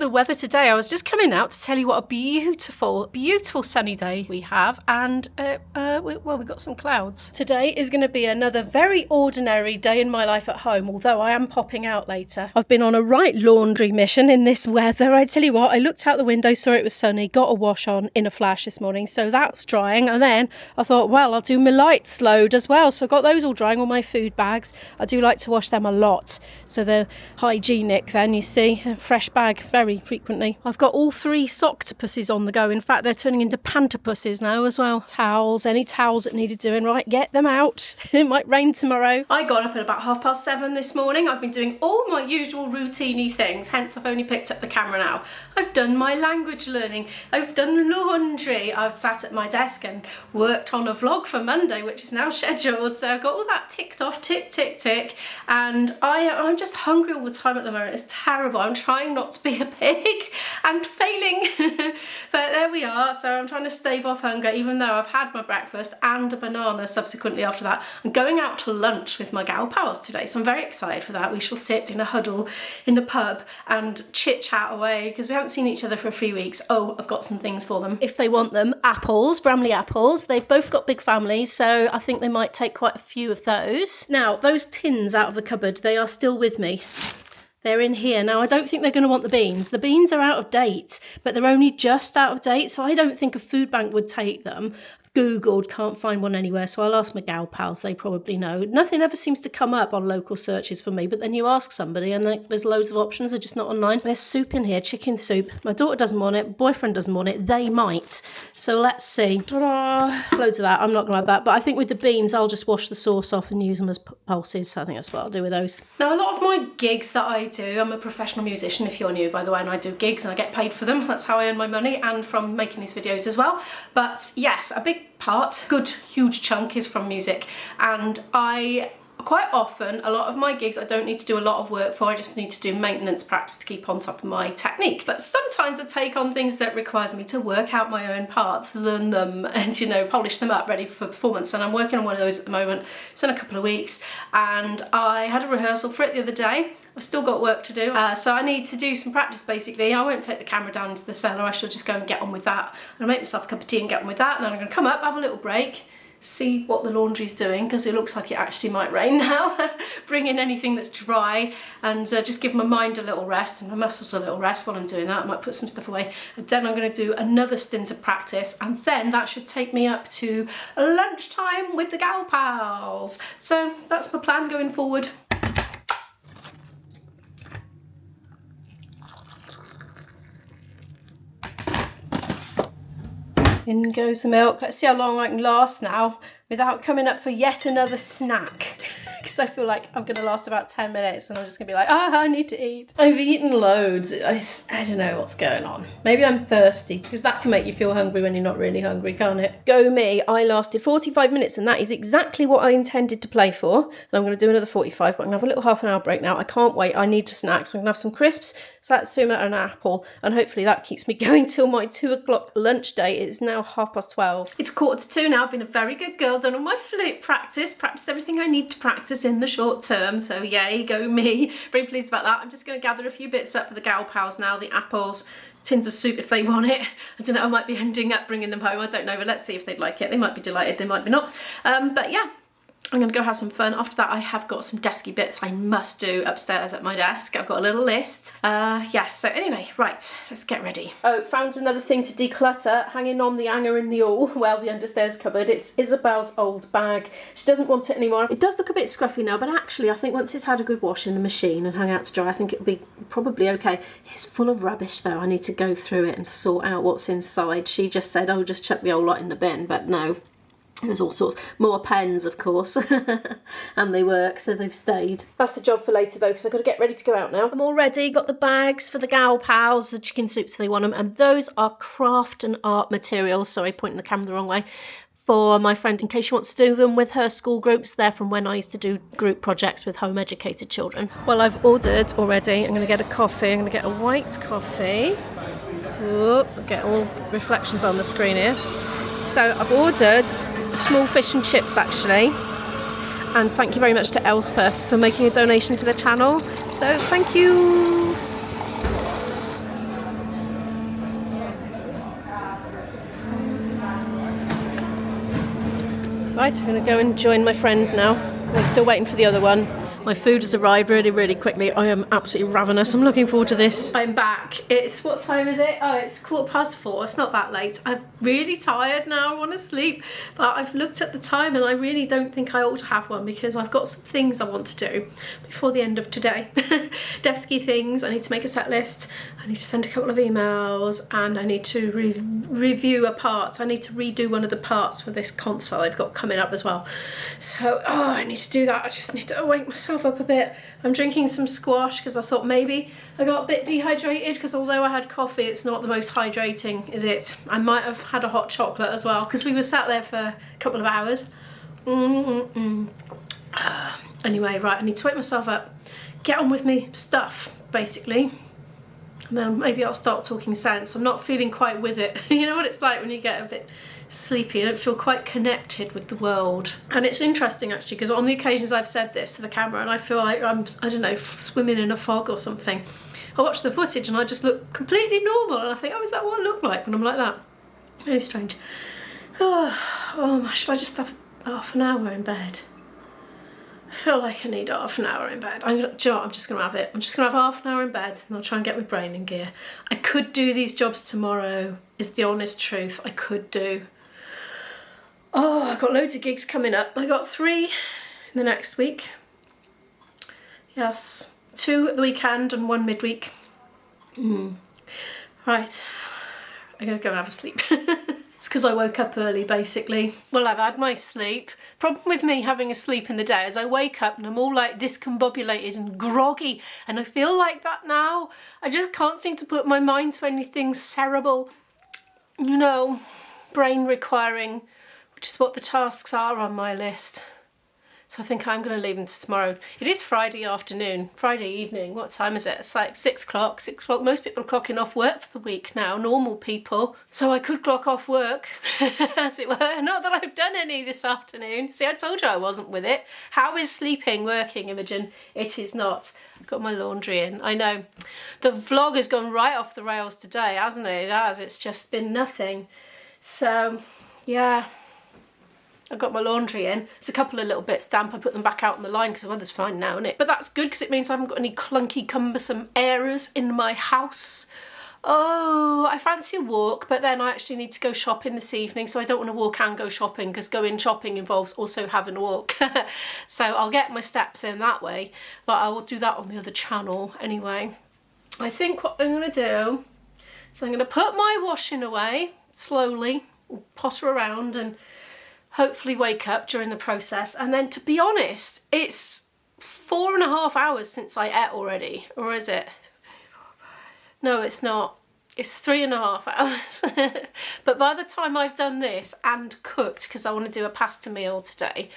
the weather today. I was just coming out to tell you what a beautiful, beautiful sunny day we have, and we've got some clouds. Today is going to be another very ordinary day in my life at home, although I am popping out later. I've been on a right laundry mission in this weather. I tell you what, I looked out the window, saw it was sunny, got a wash on in a flash this morning, so that's drying, and then I thought, well, I'll do my lights load as well, so I got those all drying, all my food bags. I do like to wash them a lot, so they're hygienic then, you see, a fresh bag very frequently. I've got all 3 soctopuses on the go. In fact, they're turning into pantopuses now as well. Towels, any towels that needed doing, right, get them out. It might rain tomorrow. I got up at about 7:30 this morning. I've been doing all my usual routine-y things, hence I've only picked up the camera now. I've done my language learning, I've done laundry, I've sat at my desk and worked on a vlog for Monday, which is now scheduled, so I've got all that ticked off, tick, tick, tick, and I'm just hungry all the time at the moment. It's terrible. I'm trying not to be a pig and failing, but there we are. So I'm trying to stave off hunger, even though I've had my breakfast and a banana subsequently after that. I'm going out to lunch with my gal pals today, so I'm very excited for that. We shall sit in a huddle in the pub and chit chat away because we haven't seen each other for a few weeks. Oh, I've got some things for them if they want them. Apples, Bramley apples. They've both got big families, so I think they might take quite a few of those. Now, those tins out of the cupboard, they are still with me. They're in here. Now, I don't think they're going to want the beans. The beans are out of date, but they're only just out of date, so I don't think a food bank would take them. I've Googled, can't find one anywhere, so I'll ask my gal pals. They probably know. Nothing ever seems to come up on local searches for me, but then you ask somebody and there's loads of options. They're just not online. There's soup in here, chicken soup. My daughter doesn't want it. Boyfriend doesn't want it. They might. So let's see. Ta-da! Loads of that. I'm not going to have that. But I think with the beans, I'll just wash the sauce off and use them as pulses. I think that's what I'll do with those. Now, a lot of my gigs that I do, I'm a professional musician, if you're new, by the way, and I do gigs and I get paid for them. That's how I earn my money, and from making these videos as well. But yes, a big part, good huge chunk, is from music, and quite often, a lot of my gigs I don't need to do a lot of work for, I just need to do maintenance practice to keep on top of my technique. But sometimes I take on things that requires me to work out my own parts, learn them, and polish them up ready for performance, and I'm working on one of those at the moment. It's in a couple of weeks, and I had a rehearsal for it the other day. I've still got work to do, so I need to do some practice basically. I won't take the camera down into the cellar, I shall just go and get on with that. I'm gonna make myself a cup of tea and get on with that, and then I'm gonna come up, have a little break, see what the laundry's doing, because it looks like it actually might rain now. Bring in anything that's dry, and just give my mind a little rest and my muscles a little rest while I'm doing that. I might put some stuff away, and then I'm going to do another stint of practice, and then that should take me up to lunchtime with the gal pals. So that's my plan going forward. In goes the milk. Let's see how long I can last now without coming up for yet another snack. Because I feel like I'm going to last about 10 minutes and I'm just going to be like, I need to eat. I've eaten loads. I don't know what's going on. Maybe I'm thirsty, because that can make you feel hungry when you're not really hungry, can't it? Go me. I lasted 45 minutes, and that is exactly what I intended to play for. And I'm going to do another 45, but I'm going to have a little half an hour break now. I can't wait. I need to snack. So I'm going to have some crisps, satsuma and an apple, and hopefully that keeps me going till my 2 o'clock lunch date. It's now 12:30. It's 1:45 now. I've been a very good girl, done all my flute practice everything I need to practice in the short term, so yay, go me. Very pleased about that. I'm just going to gather a few bits up for the gal pals now, the apples, tins of soup if they want it. I don't know, I might be ending up bringing them home, I don't know, but let's see if they'd like it. They might be delighted, they might be not. But yeah, I'm going to go have some fun. After that, I have got some desky bits I must do upstairs at my desk. I've got a little list. Yeah, so anyway, right, let's get ready. Oh, found another thing to declutter, hanging on the hanger in the hall, well, the understairs cupboard. It's Isabel's old bag. She doesn't want it anymore. It does look a bit scruffy now, but actually, I think once it's had a good wash in the machine and hung out to dry, I think it'll be probably okay. It's full of rubbish, though. I need to go through it and sort out what's inside. She just said, oh, just chuck the whole lot in the bin, but no. There's all sorts. More pens, of course. And they work, so they've stayed. That's the job for later, though, because I've got to get ready to go out now. I'm all ready. Got the bags for the gal pals, the chicken soups, they want them. And those are craft and art materials. Sorry, pointing the camera the wrong way. For my friend, in case she wants to do them with her school groups. They're from when I used to do group projects with home educated children. Well, I've ordered already. I'm going to get a coffee. I'm going to get a white coffee. Ooh, get all reflections on the screen here. So I've ordered small fish and chips, actually, and thank you very much to Elspeth for making a donation to the channel, so thank you. Right, I'm going to go and join my friend now. We're still waiting for the other one. My food has arrived really, really quickly. I am absolutely ravenous. I'm looking forward to this. I'm back. It's, what time is it? Oh, it's 4:15. It's not that late. I'm really tired now. I want to sleep. But I've looked at the time and I really don't think I ought to have one because I've got some things I want to do before the end of today. Desky things. I need to make a set list. I need to send a couple of emails and I need to review a part. I need to redo one of the parts for this concert I've got coming up as well. So, I need to do that. I just need to wake myself up a bit. I'm drinking some squash because I thought maybe I got a bit dehydrated because although I had coffee, it's not the most hydrating, is it? I might have had a hot chocolate as well because we were sat there for a couple of hours. Anyway, right, I need to wake myself up, get on with me stuff, basically. And then maybe I'll start talking sense. I'm not feeling quite with it. You know what it's like when you get a bit sleepy. I don't feel quite connected with the world. And it's interesting actually because on the occasions I've said this to the camera and I feel like I'm, I don't know, swimming in a fog or something. I watch the footage and I just look completely normal and I think, oh, is that what I look like when I'm like that? Very strange. Oh, should I just have half an hour in bed? I feel like I need half an hour in bed. Do you know what? I'm just going to have it. I'm just going to have half an hour in bed and I'll try and get my brain in gear. I could do these jobs tomorrow, is the honest truth. I could do. Oh, I've got loads of gigs coming up. I got 3 in the next week. Yes, 2 at the weekend and 1 midweek. Right, I'm going to go and have a sleep. It's because I woke up early, basically. Well, I've had my sleep. Problem with me having a sleep in the day is I wake up and I'm all like discombobulated and groggy, and I feel like that now. I just can't seem to put my mind to anything cerebral, you know, brain requiring, which is what the tasks are on my list. So I think I'm going to leave them to tomorrow. It is Friday afternoon, Friday evening. What time is it? It's like 6 o'clock. 6 o'clock. Most people are clocking off work for the week now, normal people. So I could clock off work, as it were. Not that I've done any this afternoon. See, I told you I wasn't with it. How is sleeping working, Imogen? It is not. I've got my laundry in. I know. The vlog has gone right off the rails today, hasn't it? It has. It's just been nothing. So, yeah. I've got my laundry in. It's a couple of little bits damp. I put them back out on the line because the weather's fine now, isn't it? But that's good because it means I haven't got any clunky, cumbersome errors in my house. Oh, I fancy a walk, but then I actually need to go shopping this evening, so I don't want to walk and go shopping because going shopping involves also having a walk. So I'll get my steps in that way, but I will do that on the other channel anyway. I think what I'm going to do is I'm going to put my washing away slowly, potter around and hopefully wake up during the process. And then, to be honest, it's 4.5 hours since I ate already. Or is it? No, it's not. It's 3.5 hours. But by the time I've done this and cooked, because I want to do a pasta meal today,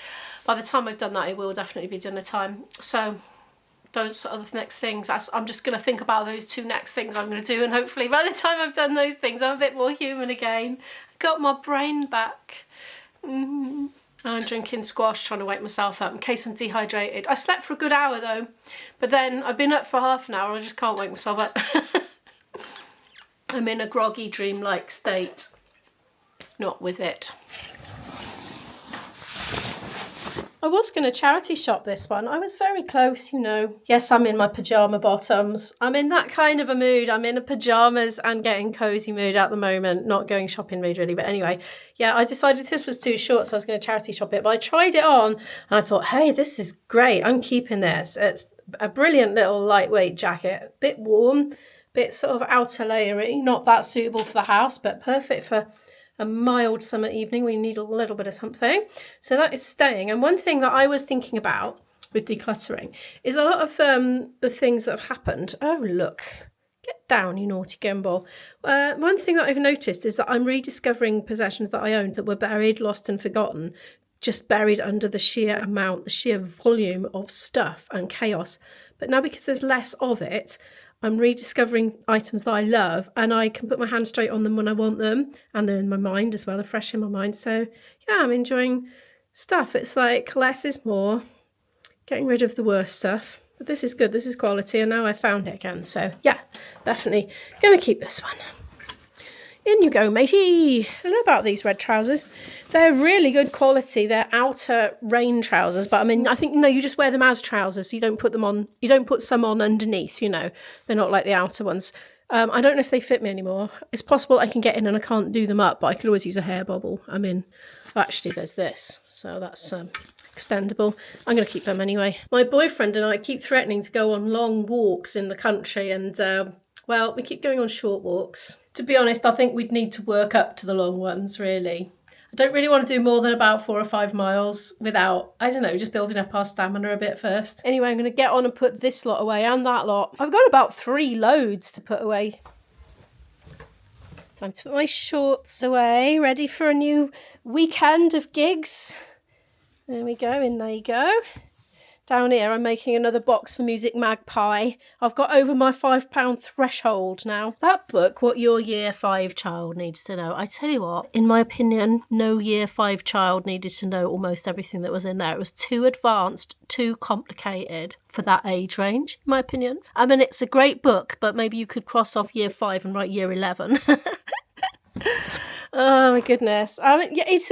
by the time I've done that, it will definitely be dinner time. So those are the next things. I'm just going to think about those 2 next things I'm going to do. And hopefully by the time I've done those things, I'm a bit more human again. I got my brain back. I'm drinking squash, trying to wake myself up in case I'm dehydrated. I slept for a good hour though, but then I've been up for half an hour and I just can't wake myself up. I'm in a groggy, dreamlike state. Not with it. I was going to charity shop this one. I was very close, you know. Yes, I'm in my pyjama bottoms. I'm in that kind of a mood. I'm in a pyjamas and getting cozy mood at the moment. Not going shopping mood really, but anyway. Yeah, I decided this was too short, so I was going to charity shop it. But I tried it on and I thought, hey, this is great. I'm keeping this. It's a brilliant little lightweight jacket. Bit warm, bit sort of outer layery. Not that suitable for the house, but perfect for a mild summer evening when you need a little bit of something. So that is staying. And one thing that I was thinking about with decluttering is a lot of the things that have happened. Oh, look. Get down, you naughty gumball. One thing that I've noticed is that I'm rediscovering possessions that I owned that were buried, lost and forgotten, just buried under the sheer amount, the sheer volume of stuff and chaos. But now because there's less of it, I'm rediscovering items that I love and I can put my hand straight on them when I want them, and they're in my mind as well, they're fresh in my mind. So yeah, I'm enjoying stuff. It's like less is more, getting rid of the worst stuff. But this is good, this is quality, and now I found it again. So yeah, definitely gonna keep this one. In you go, matey. I don't know about these red trousers. They're really good quality. They're outer rain trousers, but I mean, I think, no, you just wear them as trousers. So you don't put them on, you don't put some on underneath, you know. They're not like the outer ones. I don't know if they fit me anymore. It's possible I can get in and I can't do them up, but I could always use a hair bobble. I mean, actually, there's this. So that's extendable. I'm going to keep them anyway. My boyfriend and I keep threatening to go on long walks in the country and, well, we keep going on short walks. To be honest, I think we'd need to work up to the long ones, really. I don't really want to do more than about 4 or 5 miles without, I don't know, just building up our stamina a bit first. Anyway, I'm going to get on and put this lot away and that lot. I've got about 3 loads to put away. Time to put my shorts away, ready for a new weekend of gigs. There we go, in there you go. Down here, I'm making another box for Music Magpie. I've got over my £5 threshold now. That book, What Your Year 5 Child Needs to Know. I tell you what, in my opinion, no Year 5 child needed to know almost everything that was in there. It was too advanced, too complicated for that age range, in my opinion. I mean, it's a great book, but maybe you could cross off Year 5 and write Year 11. Oh my goodness. I mean, yeah, it's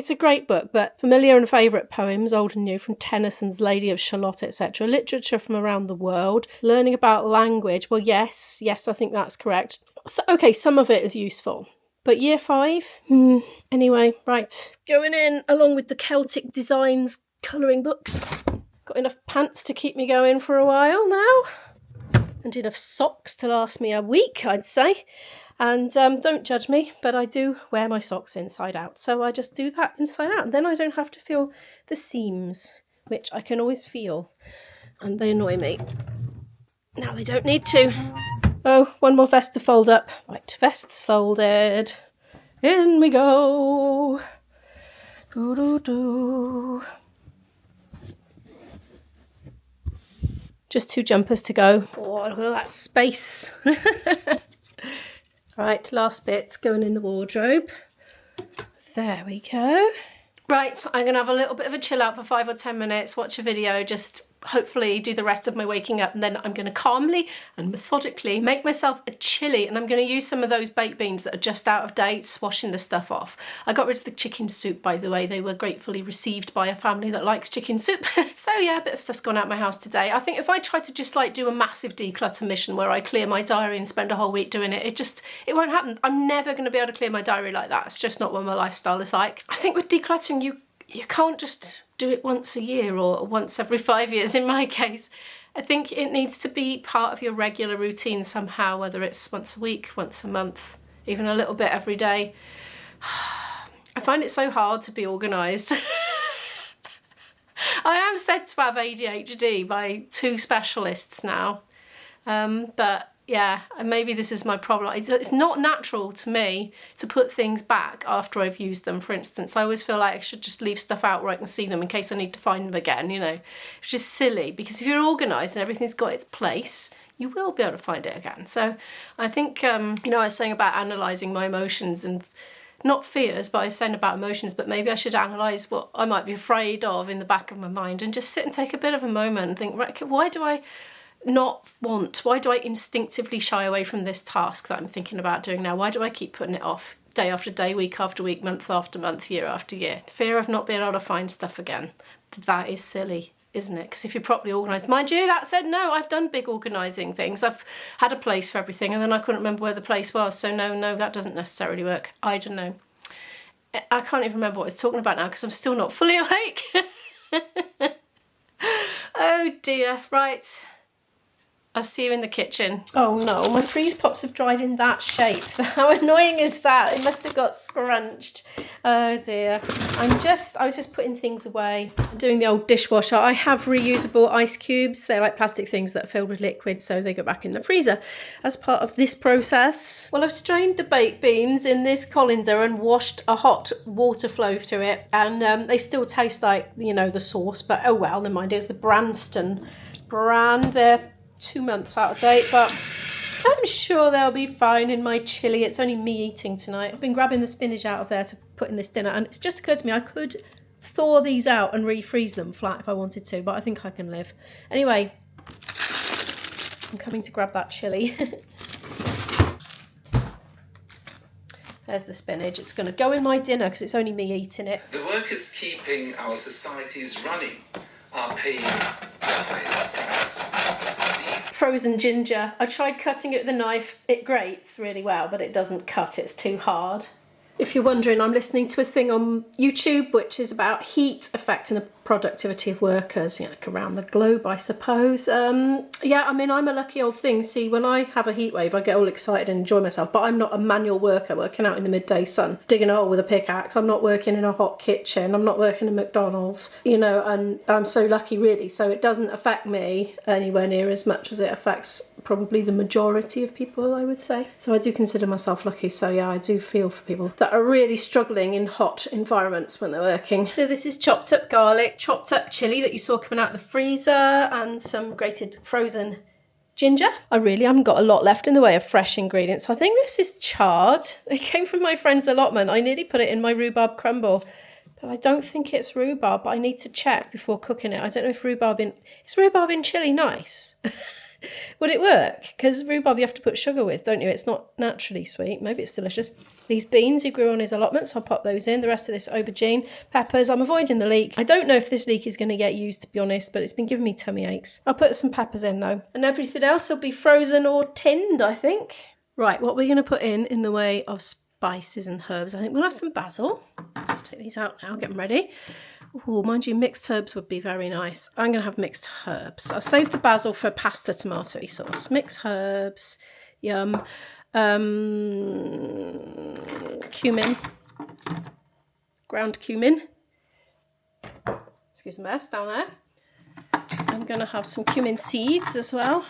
a great book, but familiar and favourite poems, old and new, from Tennyson's Lady of Shalott, etc. Literature from around the world. Learning about language. Well, yes, I think that's correct. So, okay, some of it is useful. But Year 5? Anyway, right. Going in along with the Celtic Designs colouring books. Got enough pants to keep me going for a while now. And enough socks to last me a week, I'd say. And don't judge me, but I do wear my socks inside out. So I just do that inside out. And then I don't have to feel the seams, which I can always feel. And they annoy me. Now they don't need to. Oh, one more vest to fold up. Right, vests folded. In we go. Doo-doo-doo. Just 2 jumpers to go. Oh, look at all that space. Right, last bit's going in the wardrobe. There we go. Right, I'm going to have a little bit of a chill out for 5 or 10 minutes, watch a video, just hopefully do the rest of my waking up, and then I'm going to calmly and methodically make myself a chilli, and I'm going to use some of those baked beans that are just out of date, washing the stuff off. I got rid of the chicken soup, by the way. They were gratefully received by a family that likes chicken soup. So yeah, a bit of stuff's gone out my house today. I think if I try to just like do a massive declutter mission where I clear my diary and spend a whole week doing it, it won't happen. I'm never going to be able to clear my diary like that. It's just not what my lifestyle is like. I think with decluttering, you can't just do it once a year or once every 5 years in my case. I think it needs to be part of your regular routine somehow, whether it's once a week, once a month, even a little bit every day. I find it so hard to be organised. I am said to have ADHD by 2 specialists now, but yeah, maybe this is my problem. It's not natural to me to put things back after I've used them, for instance. I always feel like I should just leave stuff out where I can see them in case I need to find them again, you know. It's just silly, because if you're organised and everything's got its place, you will be able to find it again. So I think, you know, I was saying about analysing my emotions and not fears, but I was saying about emotions, but maybe I should analyse what I might be afraid of in the back of my mind and just sit and take a bit of a moment and think, right, why do I instinctively shy away from this task that I'm thinking about doing now? Why do I keep putting it off day after day, week after week, month after month, year after year? Fear of not being able to find stuff again. That is silly, isn't it? Because if you're properly organised, mind you, that said, no, I've done big organising things. I've had a place for everything and then I couldn't remember where the place was. So no, that doesn't necessarily work. I don't know. I can't even remember what I was talking about now because I'm still not fully awake. Oh dear, right. I'll see you in the kitchen. Oh no, my freeze pops have dried in that shape. How annoying is that? It must have got scrunched. Oh dear. I was just putting things away. I'm doing the old dishwasher. I have reusable ice cubes. They're like plastic things that are filled with liquid, so they go back in the freezer as part of this process. Well, I've strained the baked beans in this colander and washed a hot water flow through it, and they still taste like, you know, the sauce, but oh well, never mind. It's the Branston brand. They're 2 months out of date, but I'm sure they'll be fine in my chilli. It's only me eating tonight. I've been grabbing the spinach out of there to put in this dinner, and it's just occurred to me I could thaw these out and refreeze them flat if I wanted to, but I think I can live. Anyway, I'm coming to grab that chilli. There's the spinach. It's going to go in my dinner because it's only me eating it. The workers keeping our societies running are paying the highest price. Frozen ginger. I tried cutting it with a knife. It grates really well, but it doesn't cut. It's too hard. If you're wondering, I'm listening to a thing on YouTube which is about heat affecting the productivity of workers, you know, like around the globe, I suppose. Yeah, I mean, I'm a lucky old thing. See, when I have a heat wave, I get all excited and enjoy myself, but I'm not a manual worker working out in the midday sun, digging a hole with a pickaxe. I'm not working in a hot kitchen. I'm not working in McDonald's, you know, and I'm so lucky, really. So it doesn't affect me anywhere near as much as it affects probably the majority of people, I would say. So I do consider myself lucky. So yeah, I do feel for people that are really struggling in hot environments when they're working. So this is chopped up garlic, chopped up chilli that you saw coming out of the freezer, and some grated frozen ginger. I really haven't got a lot left in the way of fresh ingredients. I think this is chard. It came from my friend's allotment. I nearly put it in my rhubarb crumble, but I don't think it's rhubarb, but I need to check before cooking it. I don't know if is rhubarb in chilli nice? Would it work? Because rhubarb you have to put sugar with, don't you? It's not naturally sweet. Maybe it's delicious. These beans he grew on his allotment, so I'll pop those in. The rest of this aubergine, peppers. I'm avoiding the leek. I don't know if this leek is going to get used, to be honest, but it's been giving me tummy aches. I'll put some peppers in though. And everything else will be frozen or tinned, I think. Right, what we're going to put in the way of spices and herbs. I think we'll have some basil. Just take these out now, get them ready. Oh, mind you, mixed herbs would be very nice. I'm going to have mixed herbs. I'll save the basil for pasta tomato sauce. Mixed herbs, yum. Cumin, ground cumin. Excuse the mess down there. I'm going to have some cumin seeds as well.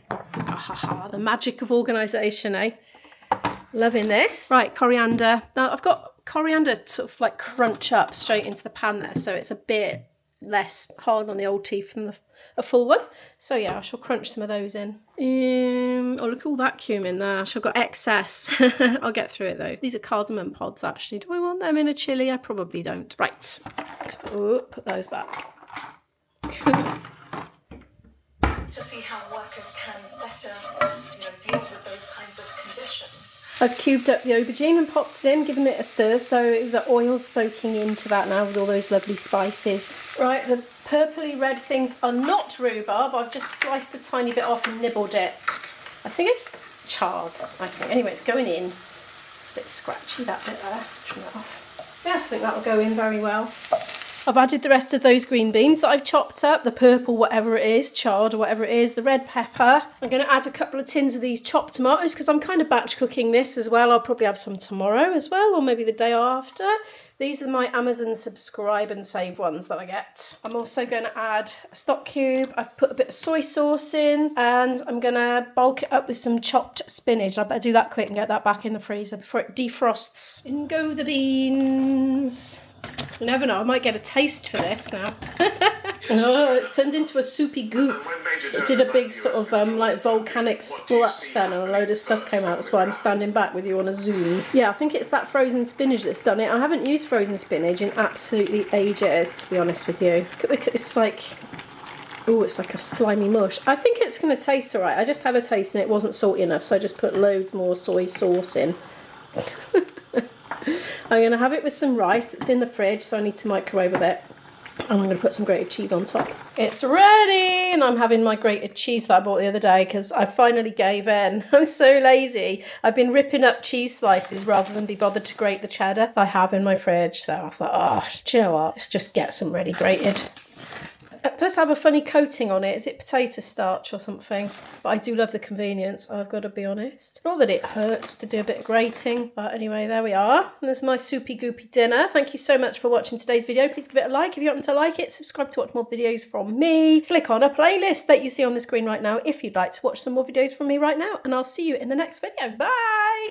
Ah, the magic of organisation, eh? Loving this. Right, coriander. Now I've got coriander sort of like crunch up straight into the pan there, so it's a bit less hard on the old teeth than a full one. So yeah, I shall crunch some of those in. Oh, look at all that cumin there. I've got excess. I'll get through it though. These are cardamom pods actually. Do I want them in a chilli? I probably don't. Right, let's put those back. To see how workers can better, deal with those kinds of conditions. I've cubed up the aubergine and popped it in, given it a stir, so the oil's soaking into that now with all those lovely spices. Right, the purpley red things are not rhubarb. I've just sliced a tiny bit off and nibbled it. I think it's chard, I think. Anyway, it's going in. It's a bit scratchy, that bit there. Let's trim that off. Yeah, I think that'll go in very well. I've added the rest of those green beans that I've chopped up, the purple whatever it is, chard or whatever it is, the red pepper. I'm going to add a couple of tins of these chopped tomatoes because I'm kind of batch cooking this as well. I'll probably have some tomorrow as well, or maybe the day after. These are my Amazon subscribe and save ones that I get. I'm also going to add a stock cube. I've put a bit of soy sauce in, and I'm going to bulk it up with some chopped spinach. I better do that quick and get that back in the freezer before it defrosts. In go the beans. You never know, I might get a taste for this now. Oh, it's turned into a soupy goop. It did a big sort of like volcanic splut then, and a load of stuff came out. That's why I'm standing back with you on a Zoom. Yeah, I think it's that frozen spinach that's done it. I haven't used frozen spinach in absolutely ages, to be honest with you. It's like, oh, it's like a slimy mush. I think it's going to taste alright. I just had a taste and it wasn't salty enough, so I just put loads more soy sauce in. I'm going to have it with some rice that's in the fridge, so I need to microwave a bit. And I'm going to put some grated cheese on top. It's ready! And I'm having my grated cheese that I bought the other day because I finally gave in. I'm so lazy. I've been ripping up cheese slices rather than be bothered to grate the cheddar I have in my fridge. So I thought, oh, do you know what? Let's just get some ready grated. It does have a funny coating on it. Is it potato starch or something? But I do love the convenience, I've got to be honest. Not that it hurts to do a bit of grating. But anyway, there we are. And there's my soupy goopy dinner. Thank you so much for watching today's video. Please give it a like if you happen to like it. Subscribe to watch more videos from me. Click on a playlist that you see on the screen right now if you'd like to watch some more videos from me right now. And I'll see you in the next video. Bye!